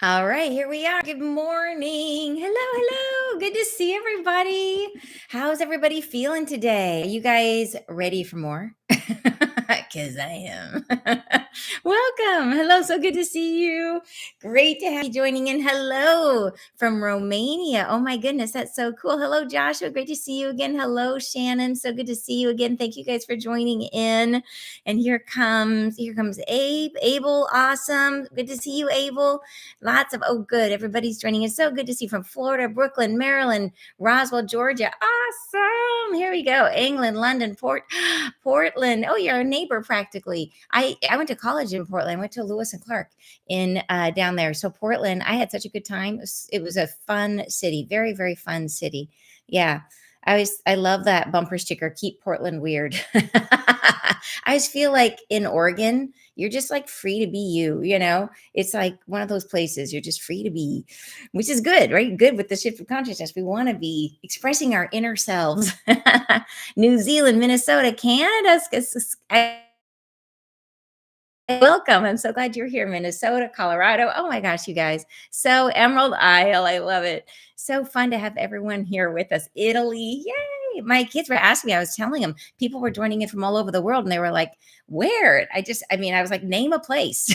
All right, here we are. Good morning. Hello, hello. Good to see everybody. How's everybody feeling today? Are you guys ready for more? Because I am. Welcome. Hello. So good to see you. Great to have you joining in. Hello from Romania. Oh my goodness, that's so cool. Hello, Joshua. Great to see you again. Hello, Shannon. So good to see you again. Thank you guys for joining in. And here comes Abe. Abel, awesome. Good to see you, Abel. Lots of, oh, good. Everybody's joining. It's so good to see from Florida, Brooklyn, Maryland, Roswell, Georgia. Awesome. Here we go. England, London, Portland. Oh, you're a neighbor practically. I went to college in Portland. I went to Lewis and Clark in down there. So Portland, I had such a good time. It was a fun city. Very, very fun city. Yeah. I love that bumper sticker, keep Portland weird. I just feel like in Oregon, you're just like free to be you. It's like one of those places you're just free to be, which is good, right? Good with the shift of consciousness. We want to be expressing our inner selves. New Zealand, Minnesota, Canada. Welcome. I'm so glad you're here. Minnesota, Colorado. Oh my gosh, you guys. So, Emerald Isle. I love it. So fun to have everyone here with us. Italy. Yay. My kids were asking me, I was telling them people were joining in from all over the world and they were like, where? I was like, name a place,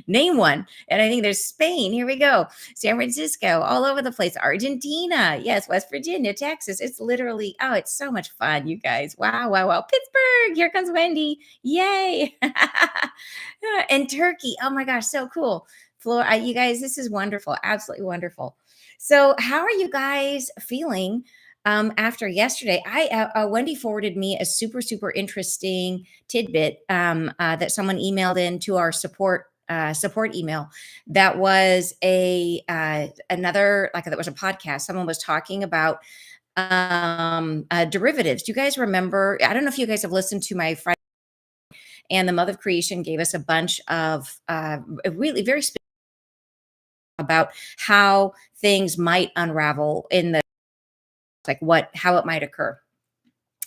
name one. And I think there's Spain. Here we go. San Francisco, all over the place. Argentina. Yes. West Virginia, Texas. It's literally, oh, it's so much fun, you guys. Wow, wow, wow. Pittsburgh. Here comes Wendy. Yay. And Turkey. Oh my gosh, so cool. Florida, you guys, this is wonderful. Absolutely wonderful. So, how are you guys feeling after yesterday? Wendy forwarded me a super, super interesting tidbit that someone emailed into our support email. That was a another like that was a podcast. Someone was talking about derivatives. Do you guys remember? I don't know if you guys have listened to my Friday, and the Mother of Creation gave us a bunch of really very specific about how things might unravel in the like how it might occur.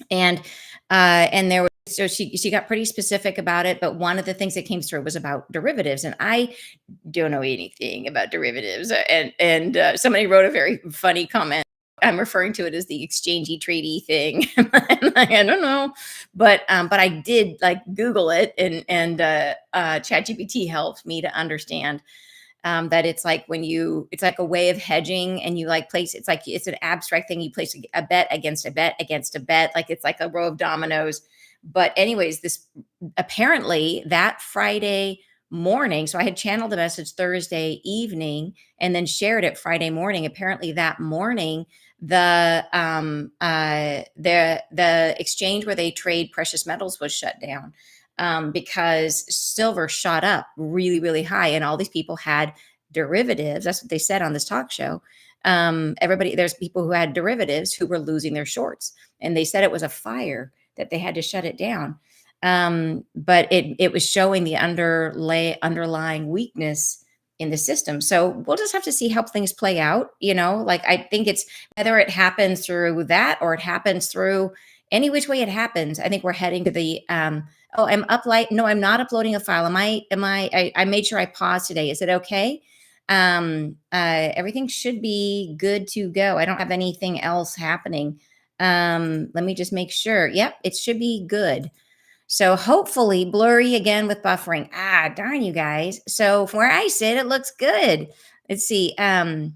And there was, so she got pretty specific about it, but one of the things that came through was about derivatives, and I don't know anything about derivatives. And somebody wrote a very funny comment. I'm referring to it as the exchangey tradey thing. I don't know, but I did like Google it, and ChatGPT helped me to understand that it's like it's like a way of hedging, and you like place, it's like it's an abstract thing. You place a bet against a bet against a bet, like it's like a row of dominoes. But anyways, this apparently that Friday morning, so I had channeled the message Thursday evening and then shared it Friday morning. Apparently that morning, the exchange where they trade precious metals was shut down because silver shot up really, really high, and all these people had derivatives. That's what they said on this talk show. There's people who had derivatives who were losing their shorts, and they said it was a fire that they had to shut it down. But it was showing the underlying weakness in the system. So we'll just have to see how things play out. Like I think it's whether it happens through that or it happens through any which way it happens. I think we're heading to the oh, no, I'm not uploading a file. I made sure I paused today. Is it okay? Everything should be good to go. I don't have anything else happening. Let me just make sure. Yep, it should be good. So hopefully blurry again with buffering. Darn you guys. So from where I sit, it looks good. Let's see. And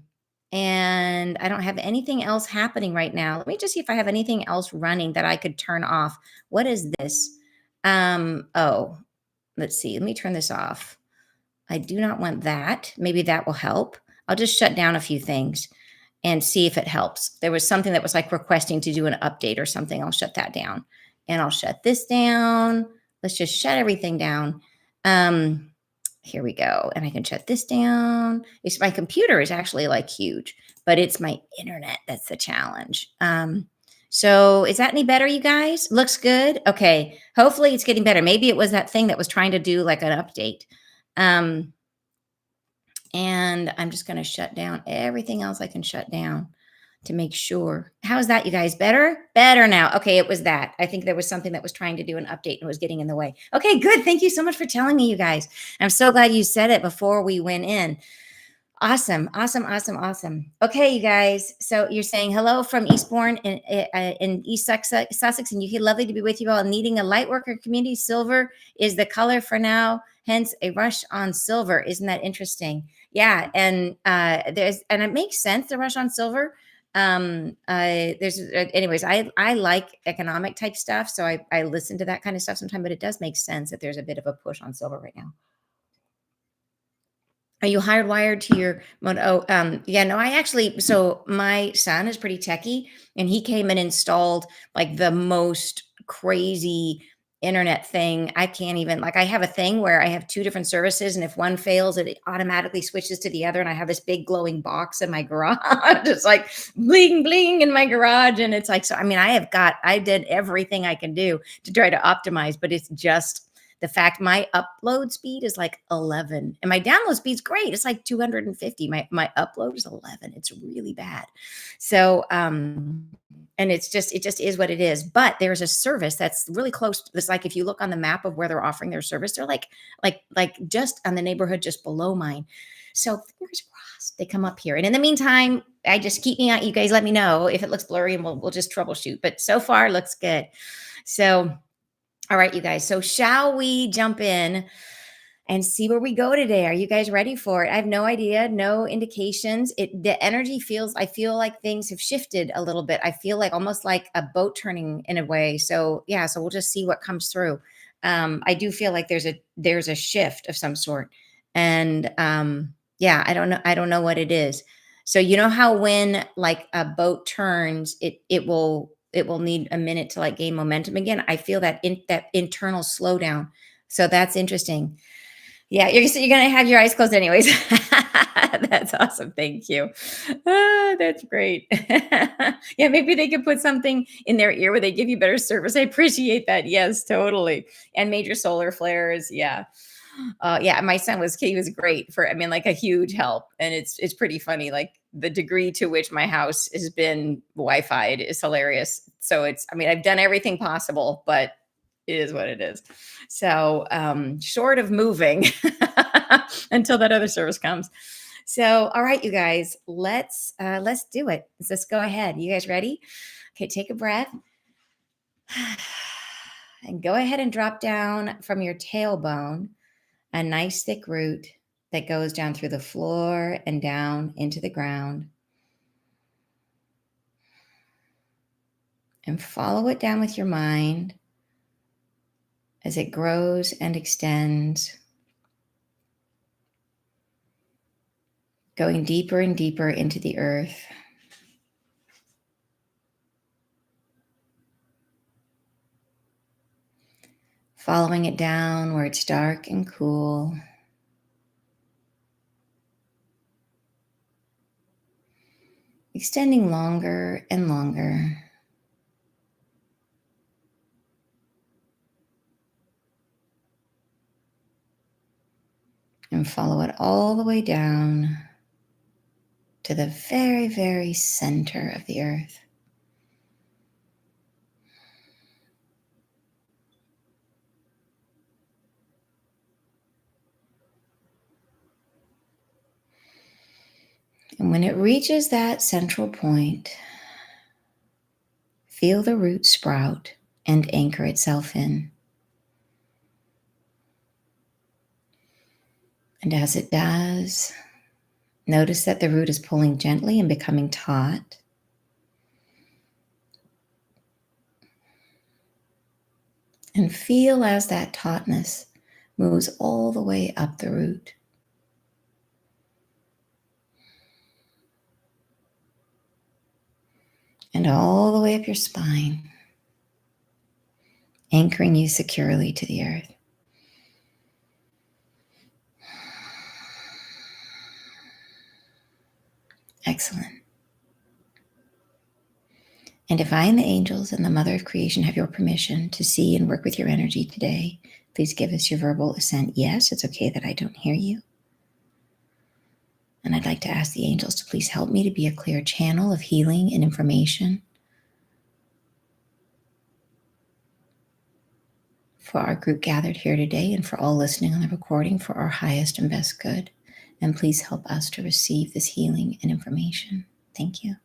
I don't have anything else happening right now. Let me just see if I have anything else running that I could turn off. What is this? Oh, let's see. Let me turn this off. I do not want that. Maybe that will help. I'll just shut down a few things and see if it helps. There was something that was like requesting to do an update or something. I'll shut that down, and I'll shut this down. Let's just shut everything down. Here we go. And I can shut this down. My computer is actually like huge, but it's my internet that's the challenge. So is that any better, you guys? Looks good. Okay. Hopefully it's getting better. Maybe it was that thing that was trying to do like an update. And I'm just going to shut down everything else I can shut down to make sure. How's that, you guys? Better? Better now. Okay, it was that. I think there was something that was trying to do an update and was getting in the way. Okay, good. Thank you so much for telling me, you guys. I'm so glad you said it before we went in. Awesome, awesome, awesome, awesome. Okay, you guys. So you're saying hello from Eastbourne in East Sussex, and UK. Lovely to be with you all. Needing a light worker community. Silver is the color for now. Hence, a rush on silver. Isn't that interesting? Yeah, and and it makes sense to rush on silver. Anyways. I like economic type stuff, so I listen to that kind of stuff sometimes. But it does make sense that there's a bit of a push on silver right now. Are you hardwired to your yeah, no, I actually so my son is pretty techie and he came and installed like the most crazy internet thing. I can't even like I have a thing where I have two different services and if one fails, it automatically switches to the other. And I have this big glowing box in my garage. It's like bling bling in my garage. And it's like, so I mean, I did everything I can do to try to optimize, but it's just the fact my upload speed is like 11 and my download speed's great. It's like 250. My upload is 11. It's really bad. So and it just is what it is. But there's a service that's really close. It's like if you look on the map of where they're offering their service, they're like just on the neighborhood just below mine. So fingers crossed they come up here. And in the meantime, I just keep me out. You guys let me know if it looks blurry and we'll just troubleshoot. But so far looks good. So all right, you guys. So, shall we jump in and see where we go today? Are you guys ready for it? I have no idea, no indications. The energy feels, I feel like things have shifted a little bit. I feel like almost like a boat turning in a way. So, yeah, so we'll just see what comes through. I do feel like there's a shift of some sort. And yeah, I don't know what it is. So you know how when like a boat turns, it will need a minute to like gain momentum again. I feel that internal slowdown. So that's interesting. Yeah, you're gonna have your eyes closed anyways. That's awesome. Thank you. That's great. Yeah, maybe they could put something in their ear where they give you better service. I appreciate that. Yes, totally. And major solar flares. Yeah. Yeah, my son he was great for I mean like a huge help and it's pretty funny like the degree to which my house has been Wi-Fi'd is hilarious. So it's I mean I've done everything possible, but it is what it is. So short of moving until that other service comes. So all right, you guys, let's do it. Let's go ahead. You guys ready? Okay, take a breath and go ahead and drop down from your tailbone a nice thick root that goes down through the floor and down into the ground. And follow it down with your mind as it grows and extends, going deeper and deeper into the earth. Following it down where it's dark and cool. Extending longer and longer. And follow it all the way down to the very, very center of the earth. And when it reaches that central point, feel the root sprout and anchor itself in. And as it does, notice that the root is pulling gently and becoming taut. And feel as that tautness moves all the way up the root. And all the way up your spine, anchoring you securely to the earth. Excellent. And divine the angels and the mother of creation have your permission to see and work with your energy today. Please give us your verbal assent. Yes, it's okay that I don't hear you. And I'd like to ask the angels to please help me to be a clear channel of healing and information for our group gathered here today and for all listening on the recording for our highest and best good. And please help us to receive this healing and information. Thank you.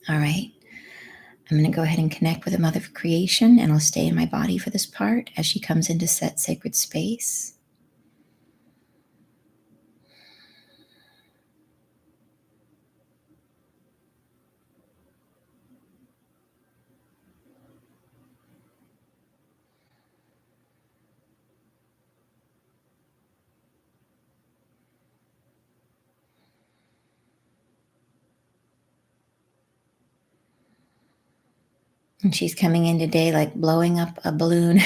All right. I'm going to go ahead and connect with the Mother of Creation, and I'll stay in my body for this part as she comes into set sacred space. And she's coming in today like blowing up a balloon.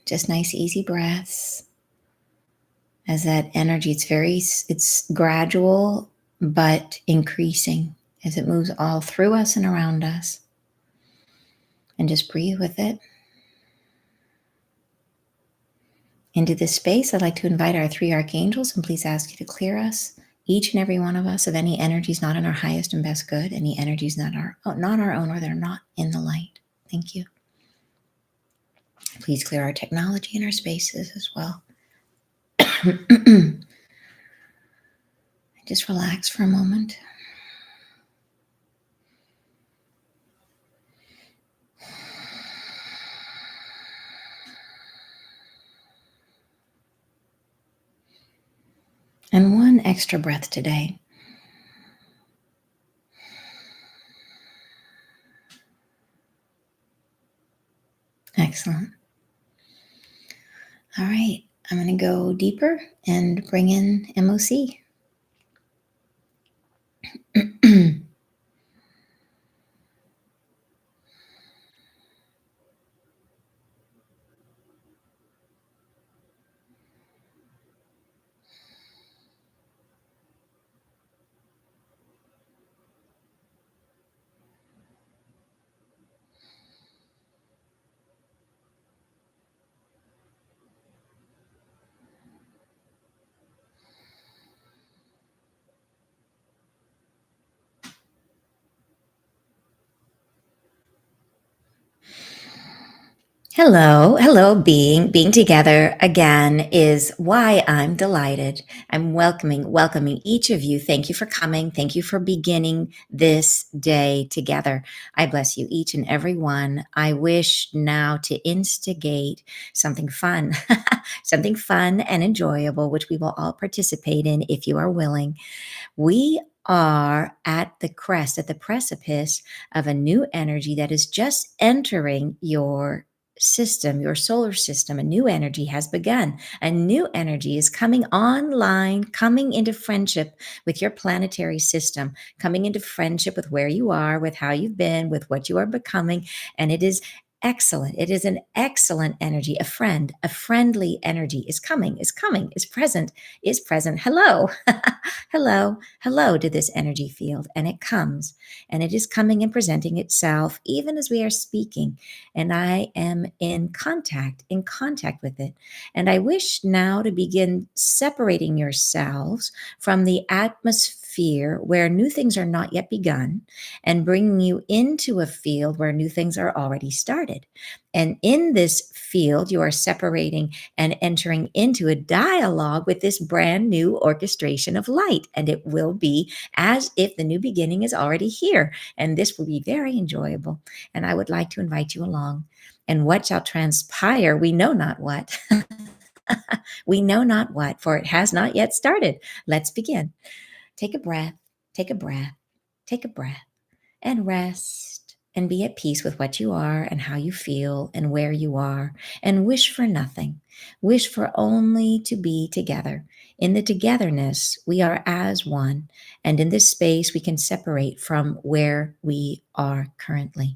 Just nice, easy breaths. As that energy, it's gradual, but increasing as it moves all through us and around us. And just breathe with it. Into this space, I'd like to invite our 3 archangels, and please ask you to clear us, each and every one of us, of any energies not in our highest and best good, any energies not our own, or that are not in the light. Thank you. Please clear our technology and our spaces as well. Just relax for a moment. And one extra breath today. Excellent. All right, I'm going to go deeper and bring in MOC. Hello, being together again is why I'm delighted. I'm welcoming each of you. Thank you for coming. Thank you for beginning this day together. I bless you each and every one. I wish now to instigate something fun, something fun and enjoyable, which we will all participate in if you are willing. We are at the precipice of a new energy that is just entering your system, your solar system. A new energy has begun. A new energy is coming online, coming into friendship with your planetary system, coming into friendship with where you are, with how you've been, with what you are becoming. And it is excellent. It is an excellent energy. A friendly energy is coming, is present, is present. Hello. Hello to this energy field. And it comes, and it is coming and presenting itself even as we are speaking. And I am in contact with it. And I wish now to begin separating yourselves from the atmosphere where new things are not yet begun and bringing you into a field where new things are already started. And in this field, you are separating and entering into a dialogue with this brand new orchestration of light. And it will be as if the new beginning is already here. And this will be very enjoyable. And I would like to invite you along. And what shall transpire, we know not what. We know not what, for it has not yet started. Let's begin. Take a breath, take a breath, take a breath, and rest and be at peace with what you are and how you feel and where you are, and wish for nothing. Wish for only to be together. In the togetherness, we are as one, and in this space, we can separate from where we are currently.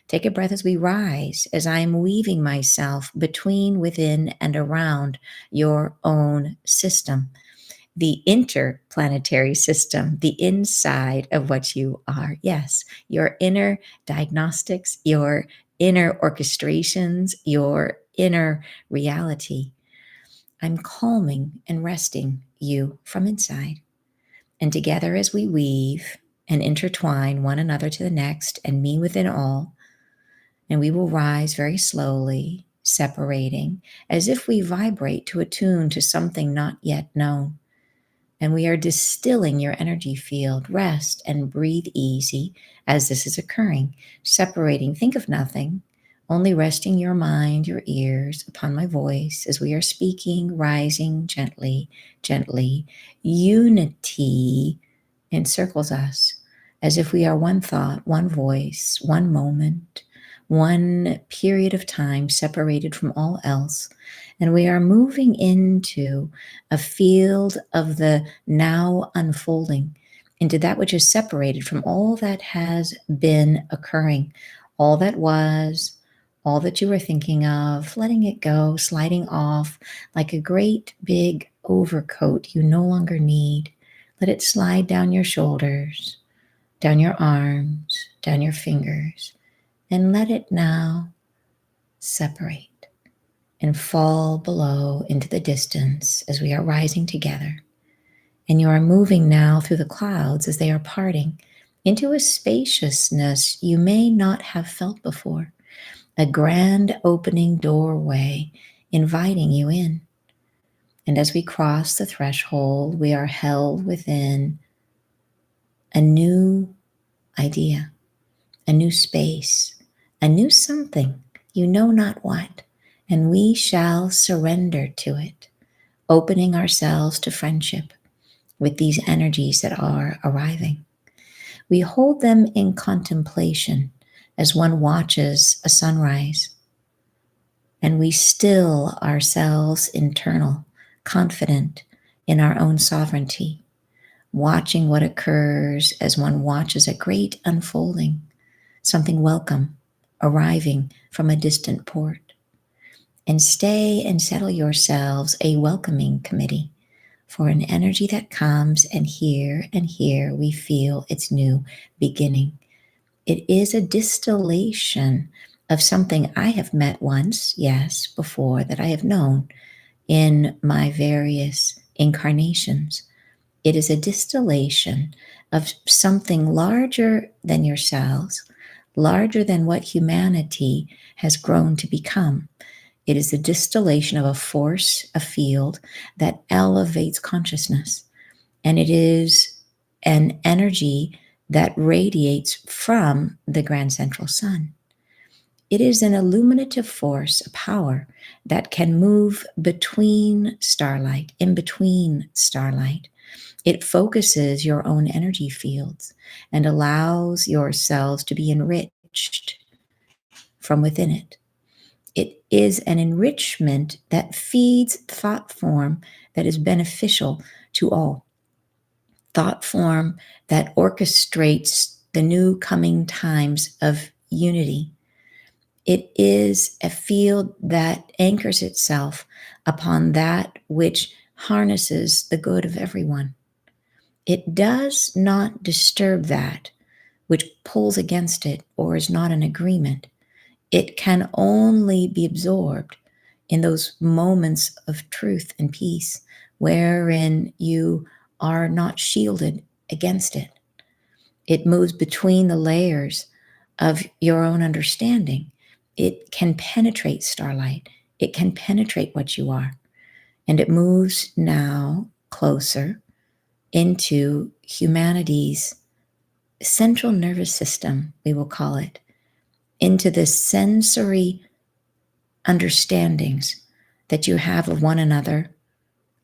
Take a breath as we rise, as I am weaving myself between, within, and around your own system, the interplanetary system, the inside of what you are. Yes, your inner diagnostics, your inner orchestrations, your inner reality. I'm calming and resting you from inside. And together as we weave and intertwine one another to the next and me within all. And we will rise very slowly, separating, as if we vibrate to attune to something not yet known. And we are distilling your energy field. Rest and breathe easy as this is occurring, separating. Think of nothing, only resting your mind, your ears upon my voice as we are speaking, rising gently, gently. Unity encircles us as if we are one thought, one voice, one moment, one period of time separated from all else. And we are moving into a field of the now unfolding, into that which is separated from all that has been occurring, all that was, all that you were thinking of, letting it go, sliding off like a great big overcoat you no longer need. Let it slide down your shoulders, down your arms, down your fingers, and let it now separate and fall below into the distance as we are rising together. And you are moving now through the clouds as they are parting into a spaciousness you may not have felt before, a grand opening doorway inviting you in. And as we cross the threshold, we are held within a new idea, a new space, a new something, you know not what, and we shall surrender to it, opening ourselves to friendship with these energies that are arriving. We hold them in contemplation as one watches a sunrise, and we still ourselves internal, confident in our own sovereignty, watching what occurs as one watches a great unfolding, something welcome arriving from a distant port. And stay and settle yourselves a welcoming committee for an energy that comes, and here we feel its new beginning. It is a distillation of something I have met once, yes, before, that I have known in my various incarnations. It is a distillation of something larger than yourselves, larger than what humanity has grown to become. It is a distillation of a force, a field that elevates consciousness. And it is an energy that radiates from the grand central sun. It is an illuminative force, a power that can move between starlight, in between starlight. It focuses your own energy fields and allows yourselves to be enriched from within it. It is an enrichment that feeds thought form that is beneficial to all. Thought form that orchestrates the new coming times of unity. It is a field that anchors itself upon that which harnesses the good of everyone. It does not disturb that which pulls against it or is not in agreement. It can only be absorbed in those moments of truth and peace wherein you are not shielded against it. It moves between the layers of your own understanding. It can penetrate starlight. It can penetrate what you are. And it moves now closer into humanity's central nervous system, we will call it, into the sensory understandings that you have of one another,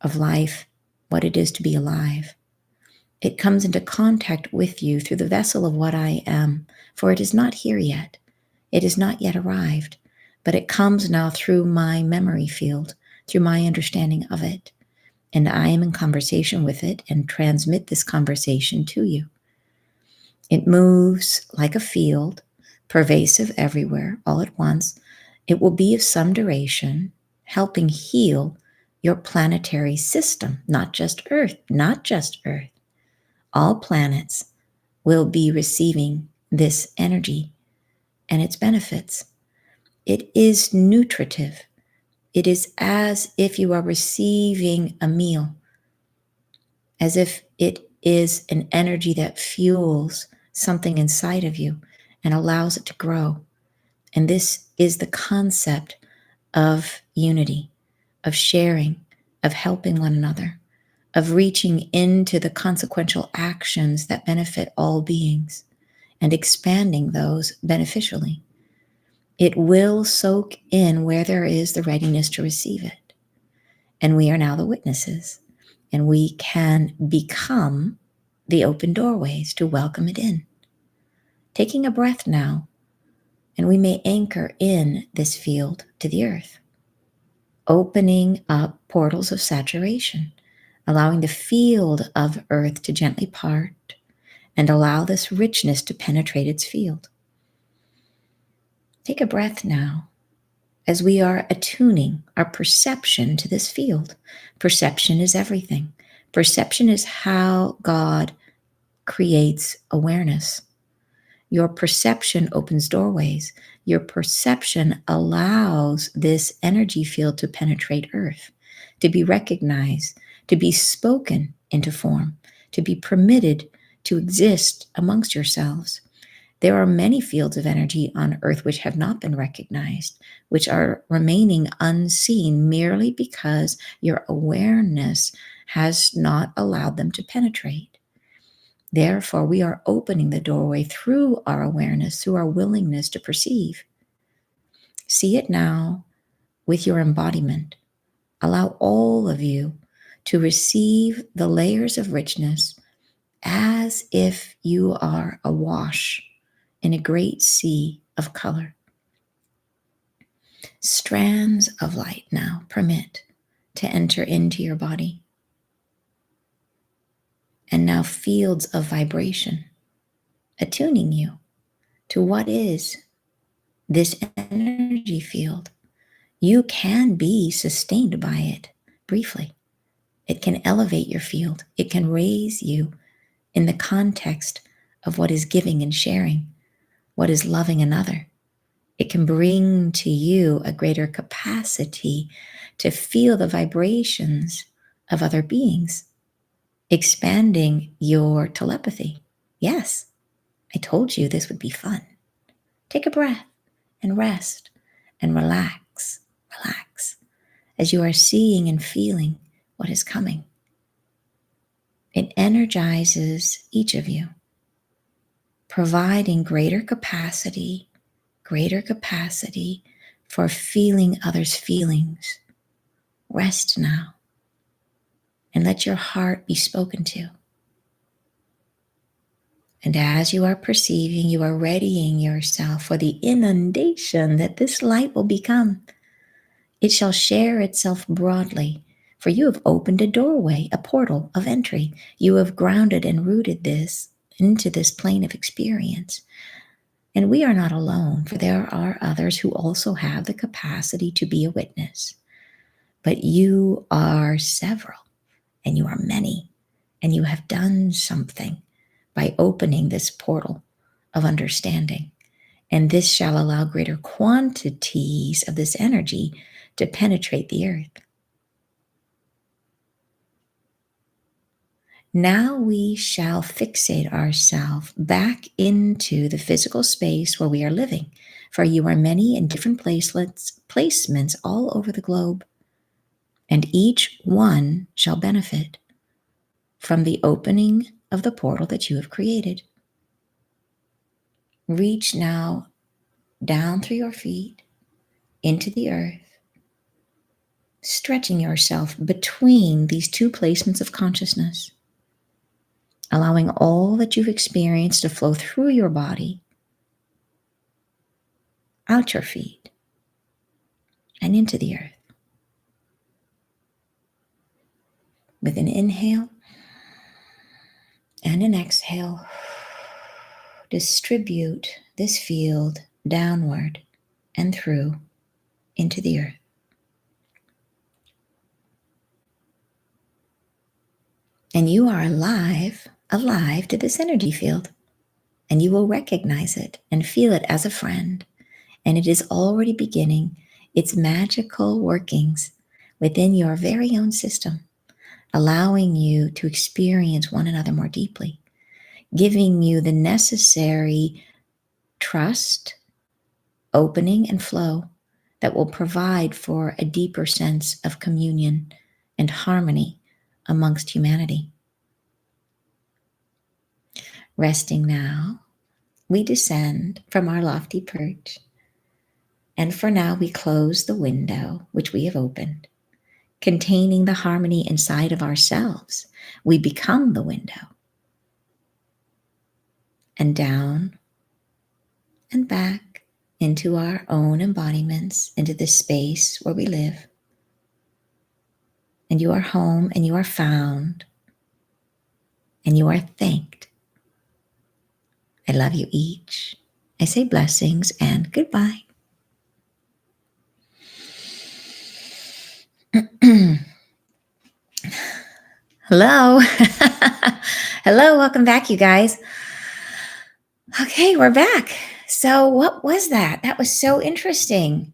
of life, what it is to be alive. It comes into contact with you through the vessel of what I am, for it is not here yet. It is not yet arrived, but it comes now through my memory field, through my understanding of it. And I am in conversation with it and transmit this conversation to you. It moves like a field, pervasive everywhere, all at once. It will be of some duration, helping heal your planetary system, not just Earth, not just Earth. All planets will be receiving this energy and its benefits. It is nutritive. It is as if you are receiving a meal, as if it is an energy that fuels something inside of you and allows it to grow. And this is the concept of unity, of sharing, of helping one another, of reaching into the consequential actions that benefit all beings and expanding those beneficially. It will soak in where there is the readiness to receive it. And we are now the witnesses, and we can become the open doorways to welcome it in. Taking a breath now, and we may anchor in this field to the earth, opening up portals of saturation, allowing the field of earth to gently part and allow this richness to penetrate its field. Take a breath now as we are attuning our perception to this field. Perception is everything. Perception is how God creates awareness. Your perception opens doorways. Your perception allows this energy field to penetrate earth, to be recognized, to be spoken into form, to be permitted to exist amongst yourselves. There are many fields of energy on earth which have not been recognized, which are remaining unseen merely because your awareness has not allowed them to penetrate. Therefore, we are opening the doorway through our awareness, through our willingness to perceive. See it now with your embodiment. Allow all of you to receive the layers of richness as if you are awash in a great sea of color. Strands of light now permit to enter into your body. And now fields of vibration, attuning you to what is this energy field. You can be sustained by it briefly. It can elevate your field. It can raise you in the context of what is giving and sharing, what is loving another. It can bring to you a greater capacity to feel the vibrations of other beings, expanding your telepathy. Yes, I told you this would be fun. Take a breath and rest and relax, as you are seeing and feeling what is coming. It energizes each of you, providing greater capacity for feeling others' feelings. Rest now and let your heart be spoken to. And as you are perceiving, you are readying yourself for the inundation that this light will become. It shall share itself broadly, for you have opened a doorway, a portal of entry. You have grounded and rooted this into this plane of experience. And we are not alone, for there are others who also have the capacity to be a witness. But you are several, and you are many, and you have done something by opening this portal of understanding. And this shall allow greater quantities of this energy to penetrate the earth. Now we shall fixate ourselves back into the physical space where we are living, for you are many in different placements all over the globe, and each one shall benefit from the opening of the portal that you have created. Reach now down through your feet into the earth, stretching yourself between these two placements of consciousness, allowing all that you've experienced to flow through your body, out your feet, and into the earth. With an inhale and an exhale, distribute this field downward and through into the earth. And you are alive to this energy field. And you will recognize it and feel it as a friend. And it is already beginning its magical workings within your very own system, allowing you to experience one another more deeply, giving you the necessary trust, opening, and flow that will provide for a deeper sense of communion and harmony amongst humanity. Resting now, we descend from our lofty perch, and for now we close the window which we have opened, containing the harmony inside of ourselves. We become the window. And down and back into our own embodiments, into the space where we live. And you are home, and you are found, and you are thanked. I love you each. I say blessings and goodbye. Hello. Hello, welcome back, you guys. Okay, we're back. So what was that? That was so interesting.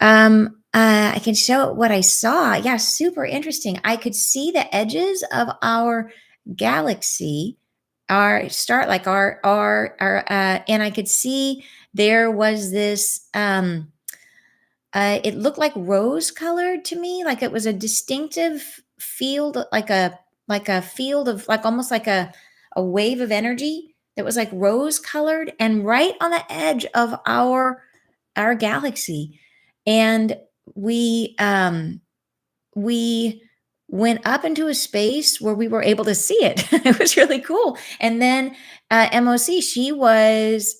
I can show what I saw. Yeah, super interesting. I could see the edges of our galaxy, our star, like and I could see there was this. It looked like rose colored to me, like it was a distinctive field, like a field of like almost like a wave of energy that was like rose colored and right on the edge of our galaxy. And we went up into a space where we were able to see it. It was really cool. And then MOC, she was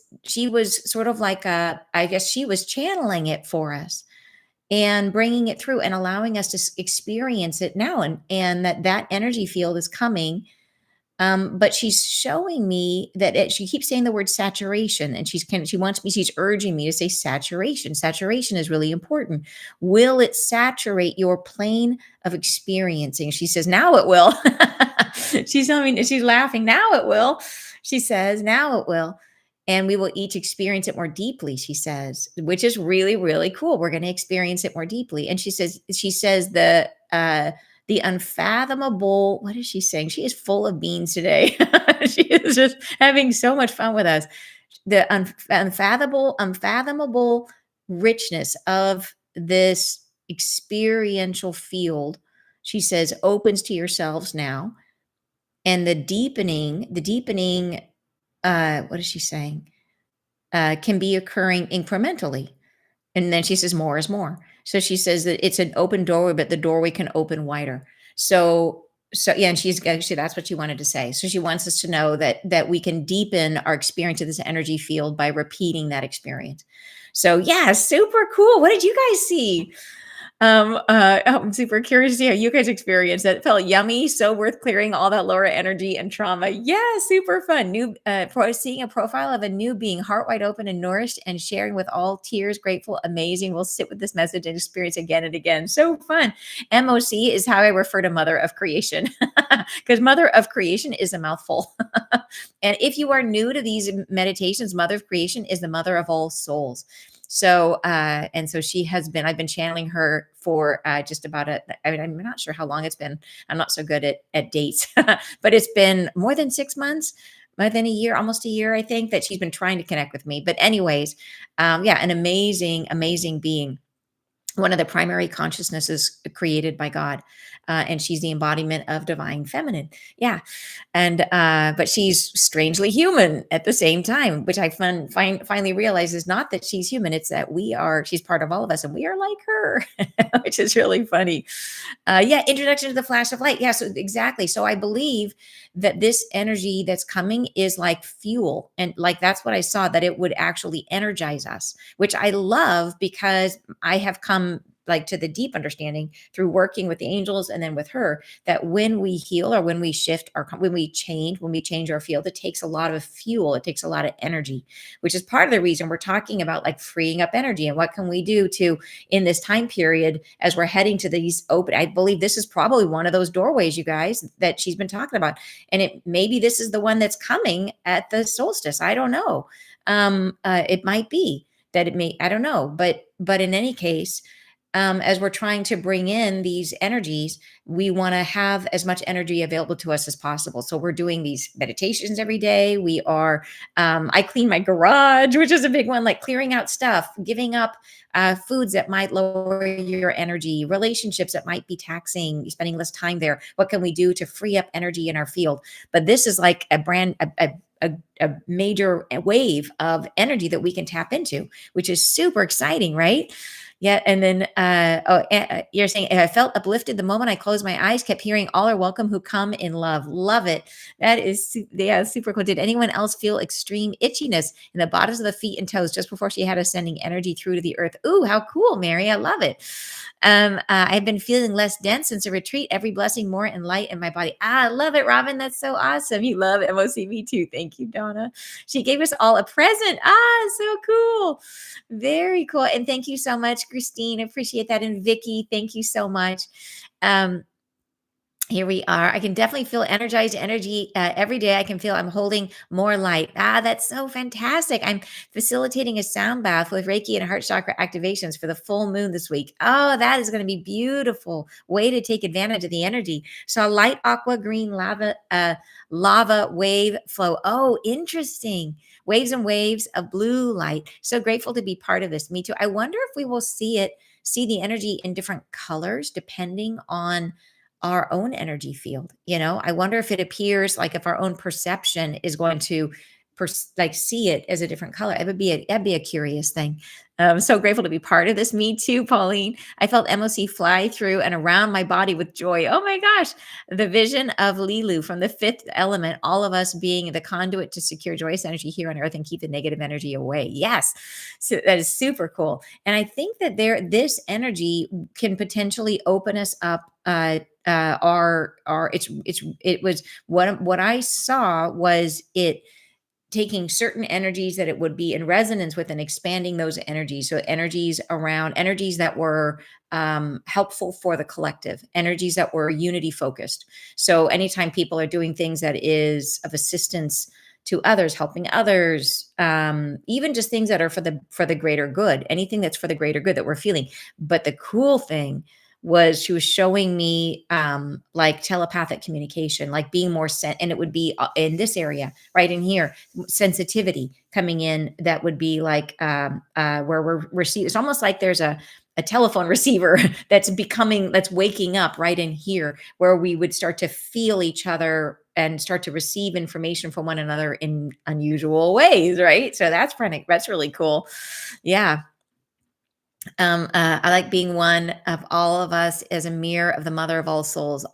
sort of like I guess she was channeling it for us and bringing it through and allowing us to experience it now, and that energy field is coming. But she's showing me that she keeps saying the word saturation, and she's urging me to say saturation. Saturation is really important. Will it saturate your plane of experiencing? She says, now it will. She's telling me, she's laughing. Now it will. She says, now it will. And we will each experience it more deeply, she says, which is really, really cool. We're going to experience it more deeply. And she says the unfathomable, what is she saying? She is full of beans today. She is just having so much fun with us. The unfathomable richness of this experiential field, she says, opens to yourselves now. And the deepening, what is she saying? Can be occurring incrementally. And then she says, more is more. So she says that it's an open doorway, but the doorway can open wider. So yeah, and that's what she wanted to say. So she wants us to know that we can deepen our experience of this energy field by repeating that experience. So yeah, super cool. What did you guys see? I'm super curious to see how you guys experience it. It felt yummy, so worth clearing all that lower energy and trauma. Yeah, super fun. Seeing a profile of a new being, heart wide open and nourished, and sharing with all tears, grateful, amazing. We'll sit with this message and experience again and again. So fun. MOC is how I refer to Mother of Creation, because Mother of Creation is a mouthful. And if you are new to these meditations, Mother of Creation is the mother of all souls. So, and so I've been channeling her for just about I'm not sure how long it's been. I'm not so good at dates, but it's been more than 6 months, more than a year, almost a year, I think, that she's been trying to connect with me. But anyways, yeah, an amazing, amazing being. One of the primary consciousnesses created by God. And she's the embodiment of divine feminine. Yeah. And, but she's strangely human at the same time, which I finally realize is not that she's human. It's that she's part of all of us and we are like her, which is really funny. Yeah. Introduction to the flash of light. Yeah. So exactly. So I believe that this energy that's coming is like fuel. And like, that's what I saw, that it would actually energize us, which I love because I have come like to the deep understanding through working with the angels and then with her, that when we heal or when we shift when we change our field, it takes a lot of fuel. It takes a lot of energy, which is part of the reason we're talking about like freeing up energy and what can we do to, in this time period, as we're heading to these open, I believe this is probably one of those doorways, you guys, that she's been talking about. And maybe this is the one that's coming at the solstice. I don't know. It might be that I don't know. But in any case, as we're trying to bring in these energies, we want to have as much energy available to us as possible. So we're doing these meditations every day. We are, I clean my garage, which is a big one, like clearing out stuff, giving up foods that might lower your energy, relationships that might be taxing, spending less time there. What can we do to free up energy in our field? But this is like a major wave of energy that we can tap into, which is super exciting, right? Yeah, and then you're saying I felt uplifted the moment I closed my eyes. Kept hearing "All are welcome who come in love." Love it. That is yeah, super cool. Did anyone else feel extreme itchiness in the bottoms of the feet and toes just before she had us sending energy through to the earth? Ooh, how cool, Mary! I love it. I've been feeling less dense since a retreat. Every blessing more and light in my body. I love it, Robin. That's so awesome. You love MOC. Me too. Thank you, Donna. She gave us all a present. So cool. Very cool. And thank you so much, Christine. Appreciate that. And Vicky, thank you so much. Um, here we are. I can definitely feel energized energy every day. I can feel I'm holding more light. That's so fantastic. I'm facilitating a sound bath with Reiki and heart chakra activations for the full moon this week. Oh, that is going to be beautiful. Way to take advantage of the energy. So a light aqua green lava wave flow. Oh, interesting. Waves and waves of blue light. So grateful to be part of this. Me too. I wonder if we will see the energy in different colors depending on our own energy field. I wonder if it appears like if our own perception is going to like see it as a different color. That'd be a curious thing. So grateful to be part of this. Me too, Pauline. I felt MOC fly through and around my body with joy. Oh my gosh. The vision of Lilu from the fifth element, all of us being the conduit to secure joyous energy here on earth and keep the negative energy away. Yes. So that is super cool. And I think that this energy can potentially open us up it was what I saw was it taking certain energies that it would be in resonance with and expanding those energies. So energies that were helpful for the collective, energies that were unity focused. So anytime people are doing things that is of assistance to others, helping others, even just things that are for the greater good, anything that's for the greater good that we're feeling. But the cool thing was she was showing me like telepathic communication, like being more and it would be in this area right in here, sensitivity coming in. That would be like where we're receiving. It's almost like there's a telephone receiver that's waking up right in here, where we would start to feel each other and start to receive information from one another in unusual ways, right? So that's really cool. Yeah. I like being one of all of us as a mirror of the mother of all souls.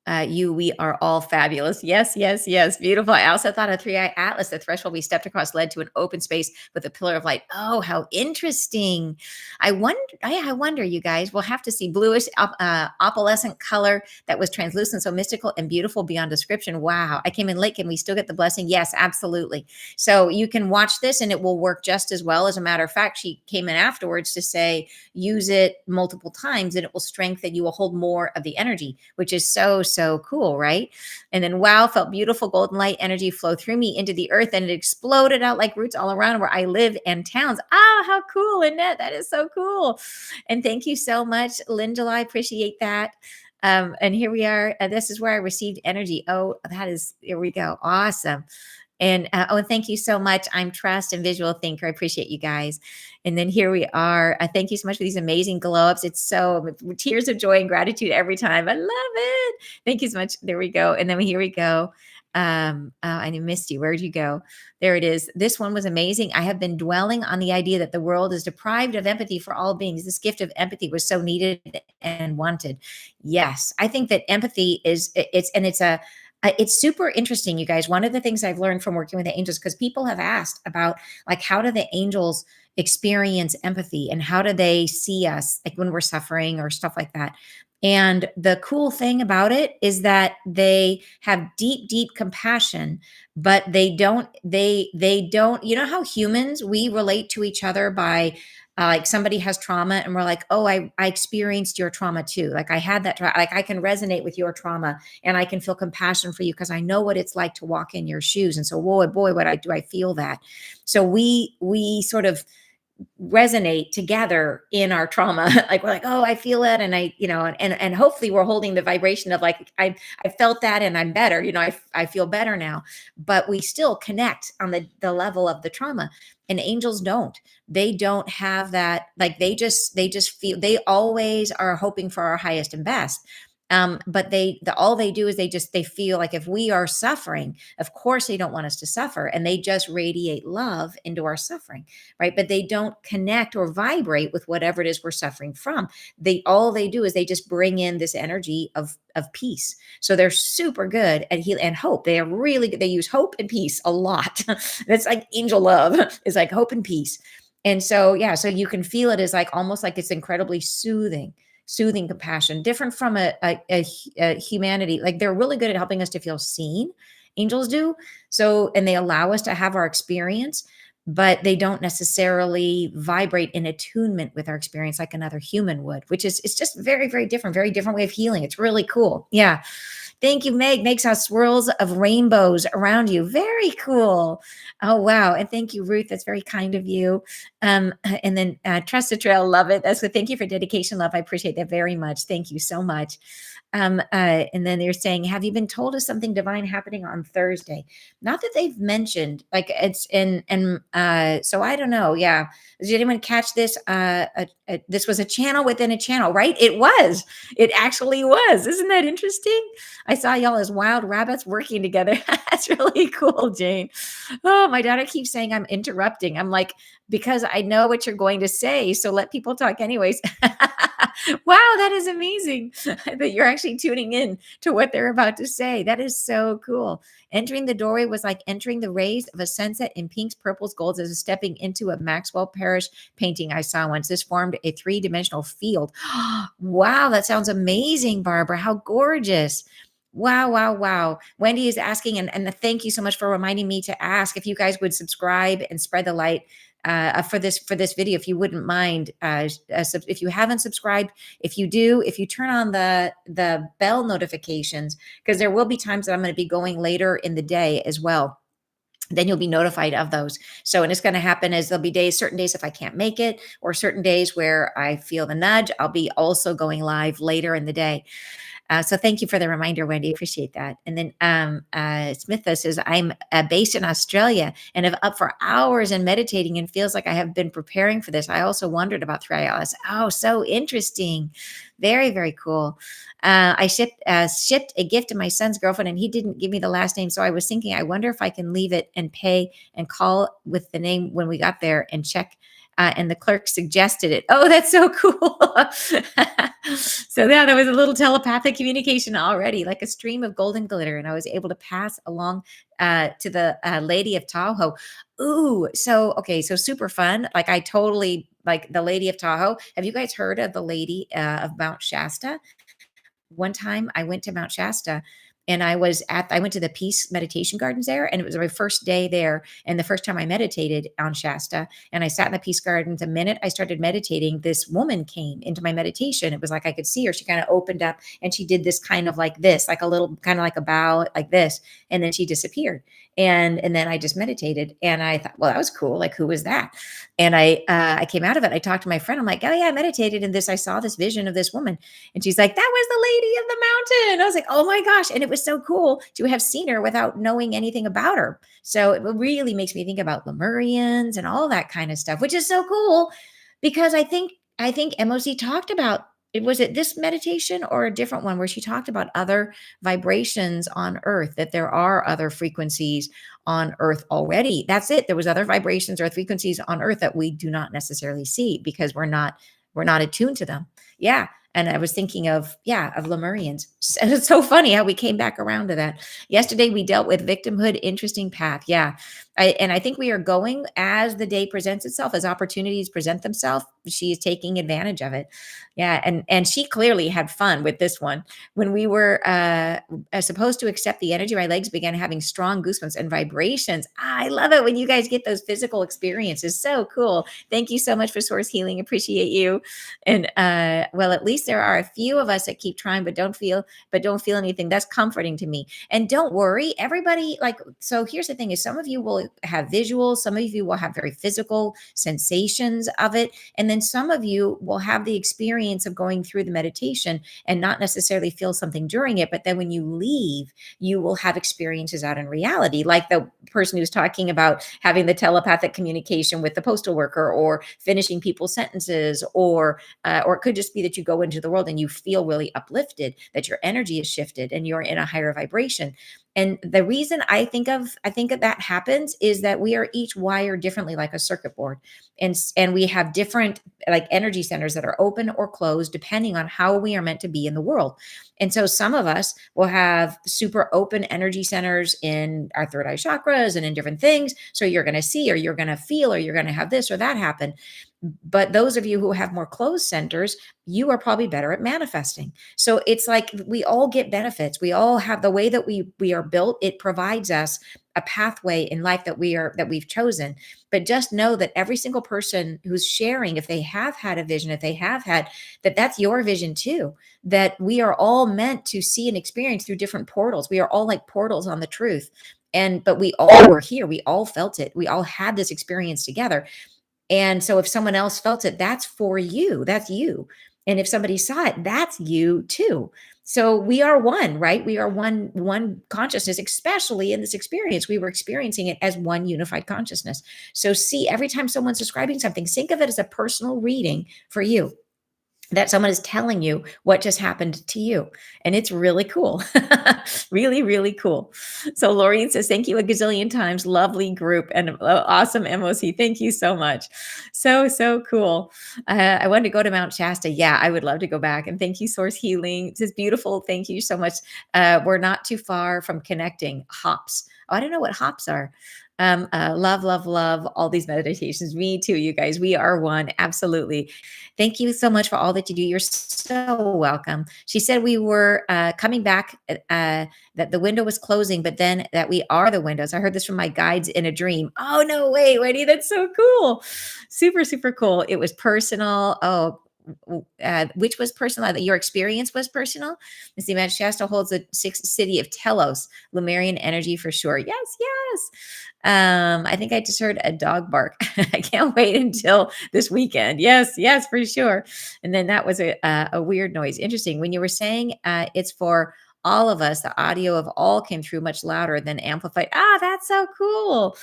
We are all fabulous. Yes, yes, yes. Beautiful. I also thought of Three-Eye Atlas, the threshold we stepped across led to an open space with a pillar of light. Oh, how interesting. I wonder, you guys, we'll have to see bluish opalescent color that was translucent, so mystical and beautiful beyond description. Wow. I came in late. Can we still get the blessing? Yes, absolutely. So you can watch this and it will work just as well. As a matter of fact, she came in afterwards to say, use it multiple times and it will strengthen. You will hold more of the energy, which is so cool, right? And then wow, felt beautiful golden light energy flow through me into the earth and it exploded out like roots all around where I live and towns. How cool, Annette. That is so cool. And thank you so much, Linda. I appreciate that. And here we are. This is where I received energy. Oh, here we go. Awesome. And thank you so much. I'm Trust and Visual Thinker. I appreciate you guys. And then here we are. Thank you so much for these amazing glow ups. It's so tears of joy and gratitude every time. I love it. Thank you so much. There we go. And then here we go. I missed you. Where'd you go? There it is. This one was amazing. I have been dwelling on the idea that the world is deprived of empathy for all beings. This gift of empathy was so needed and wanted. Yes, I think that empathy it's super interesting, you guys. One of the things I've learned from working with the angels, because people have asked about like, how do the angels experience empathy and how do they see us like when we're suffering or stuff like that? And the cool thing about it is that they have deep compassion, but they don't, how humans, we relate to each other by like somebody has trauma and we're like, oh, I experienced your trauma too. Like I had that, like I can resonate with your trauma and I can feel compassion for you because I know what it's like to walk in your shoes. And so, whoa, boy, do I feel that. So we sort of resonate together in our trauma. Like we're like, oh, I feel it, and and hopefully we're holding the vibration of like I felt that and I'm better. I feel better now, but we still connect on the level of the trauma. And angels don't. They don't have that. Like they just feel. They always are hoping for our highest and best. But all they do is they feel like if we are suffering, of course they don't want us to suffer, and they just radiate love into our suffering, right? But they don't connect or vibrate with whatever it is we're suffering from. All they do is they just bring in this energy of peace. So they're super good at heal and hope. They are really good. They use hope and peace a lot. That's like angel love is like hope and peace. And so yeah, so you can feel it as like almost like it's incredibly soothing compassion, different from a humanity. Like they're really good at helping us to feel seen. Angels do. So, and they allow us to have our experience, but they don't necessarily vibrate in attunement with our experience like another human would, which is, it's just very different way of healing. It's really cool. Yeah. Thank you, Meg. Meg saw swirls of rainbows around you. Very cool. Oh, wow. And thank you, Ruth. That's very kind of you. And then Trust the Trail. Love it. That's good. Thank you for dedication, love. I appreciate that very much. Thank you so much. And then they're saying, have you been told of something divine happening on Thursday? Not that they've mentioned, like it's so I don't know. Yeah. Did anyone catch this? This was a channel within a channel, right? It actually was. Isn't that interesting? I saw y'all as wild rabbits working together. That's really cool, Jane. Oh, my daughter keeps saying I'm interrupting. I'm like, because I know what you're going to say. So let people talk anyways. Wow, that is amazing that you're actually tuning in to what they're about to say. That is so cool. Entering the doorway was like entering the rays of a sunset in pinks, purples, golds as stepping into a Maxwell Parrish painting I saw once. This formed a three-dimensional field. Wow, that sounds amazing, Barbara. How gorgeous. Wow. Wendy is asking, and thank you so much for reminding me to ask if you guys would subscribe and spread the light for this video, if you wouldn't mind. If you haven't subscribed, if you turn on the bell notifications, because there will be times that I'm going to be going later in the day as well, then you'll be notified of those. So, and it's going to happen as there'll be certain days if I can't make it, or certain days where I feel the nudge, I'll be also going live later in the day. So thank you for the reminder, Wendy. Appreciate that. And then Smitha says, I'm based in Australia and have up for hours and meditating and feels like I have been preparing for this. I also wondered about 3ILS. Oh, so interesting. Very cool. I shipped a gift to my son's girlfriend and he didn't give me the last name. So I was thinking, I wonder if I can leave it and pay and call with the name when we got there and check. And the clerk suggested it. Oh, that's so cool. So yeah, there was a little telepathic communication already, like a stream of golden glitter. And I was able to pass along to the Lady of Tahoe. Ooh, so super fun. Like I totally like the Lady of Tahoe. Have you guys heard of the Lady of Mount Shasta? One time I went to Mount Shasta and I went to the Peace Meditation Gardens there, and it was my first day there and the first time I meditated on Shasta. And I sat in the Peace Gardens. The minute I started meditating, this woman came into my meditation. It was like I could see her. She kind of opened up and she did this kind of like this, like a little kind of like a bow like this, and then she disappeared. And then I just meditated, and I thought, well, that was cool. Like, who was that? And I came out of it. I talked to my friend. I'm like, oh yeah, I meditated in this. I saw this vision of this woman. And she's like, that was the Lady of the Mountain. I was like, oh my gosh. And it was so cool to have seen her without knowing anything about her. So it really makes me think about Lemurians and all that kind of stuff, which is so cool because I think MOC talked about it. Was it this meditation or a different one where she talked about other vibrations on Earth, that there are other frequencies on Earth already? That's it. There was other vibrations or frequencies on Earth that we do not necessarily see because we're not attuned to them. Yeah. And I was thinking of Lemurians. And it's so funny how we came back around to that. Yesterday, we dealt with victimhood, interesting path. Yeah. I think we are going as the day presents itself, as opportunities present themselves. She is taking advantage of it. Yeah. And she clearly had fun with this one. When we were supposed to accept the energy, my legs began having strong goosebumps and vibrations. I love it when you guys get those physical experiences. So cool. Thank you so much for Source Healing. Appreciate you. And well, at least there are a few of us that keep trying, but don't feel anything. That's comforting to me. And don't worry, everybody, so here's the thing is some of you will will have visuals. Some of you will have very physical sensations of it. And then some of you will have the experience of going through the meditation and not necessarily feel something during it. But then when you leave, you will have experiences out in reality, like the person who's talking about having the telepathic communication with the postal worker, or finishing people's sentences, or it could just be that you go into the world and you feel really uplifted, that your energy is shifted and you're in a higher vibration. And the reason I think that happens is that we are each wired differently, like a circuit board. And we have different like energy centers that are open or closed depending on how we are meant to be in the world. And so some of us will have super open energy centers in our third eye chakras and in different things. So you're going to see, or you're going to feel, or you're going to have this or that happen. But those of you who have more closed centers, you are probably better at manifesting. So it's like we all get benefits. We all have the way that we are built. It provides us a pathway in life that we've chosen. But just know that every single person who's sharing, if they have had a vision, if they have had that, that's your vision too. That we are all meant to see and experience through different portals. We are all like portals on the truth. But we all were here. We all felt it. We all had this experience together. And so if someone else felt it, that's for you. That's you. And if somebody saw it, that's you too. So we are one, right? We are one consciousness, especially in this experience. We were experiencing it as one unified consciousness. So see, every time someone's describing something, think of it as a personal reading for you, that someone is telling you what just happened to you. And it's really cool. Really, really cool. So Laureen says, thank you a gazillion times. Lovely group and awesome MOC. Thank you so much. So cool. I wanted to go to Mount Shasta. Yeah, I would love to go back. And thank you, Source Healing. This is beautiful. Thank you so much. We're not too far from connecting. Hops. Oh, I don't know what hops are. Love all these meditations. Me too, you guys. We are one. Absolutely. Thank you so much for all that you do. You're so welcome. She said we were coming back, that the window was closing, but then that we are the windows. I heard this from my guides in a dream. Oh, no, wait, Wendy, that's so cool. Super, super cool. It was personal. Oh, which was personal? Your experience was personal. Let's see, Mount Shasta holds the sixth city of Telos, Lemurian energy for sure. Yes, yes. I think I just heard a dog bark. I can't wait until this weekend. Yes, yes, for sure. And then that was a weird noise. Interesting. When you were saying it's for all of us, the audio of all came through much louder than amplified. Ah, that's so cool.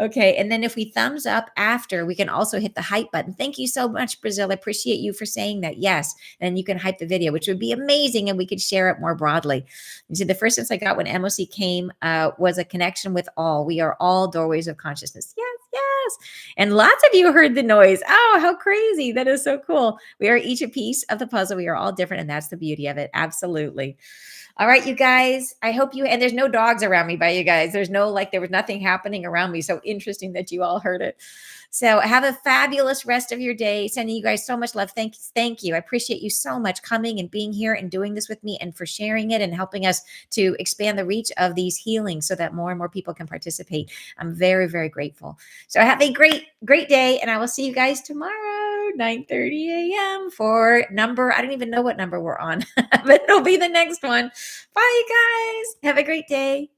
Okay. And then if we thumbs up after, we can also hit the hype button. Thank you so much, Brazil. I appreciate you for saying that. Yes. And you can hype the video, which would be amazing. And we could share it more broadly. You see, the first sense I got when MOC came was a connection with all. We are all doorways of consciousness. Yes, yes. And lots of you heard the noise. Oh, how crazy. That is so cool. We are each a piece of the puzzle. We are all different. And that's the beauty of it. Absolutely. All right, you guys, I hope you, and there's no dogs around me by you guys. There's no, like, there was nothing happening around me. So interesting that you all heard it. So have a fabulous rest of your day. Sending you guys so much love. Thank you. I appreciate you so much coming and being here and doing this with me, and for sharing it and helping us to expand the reach of these healings so that more and more people can participate. I'm very, very grateful. So have a great, great day. And I will see you guys tomorrow, 9:30 a.m. for number, I don't even know what number we're on, but it'll be the next one. Bye, you guys. Have a great day.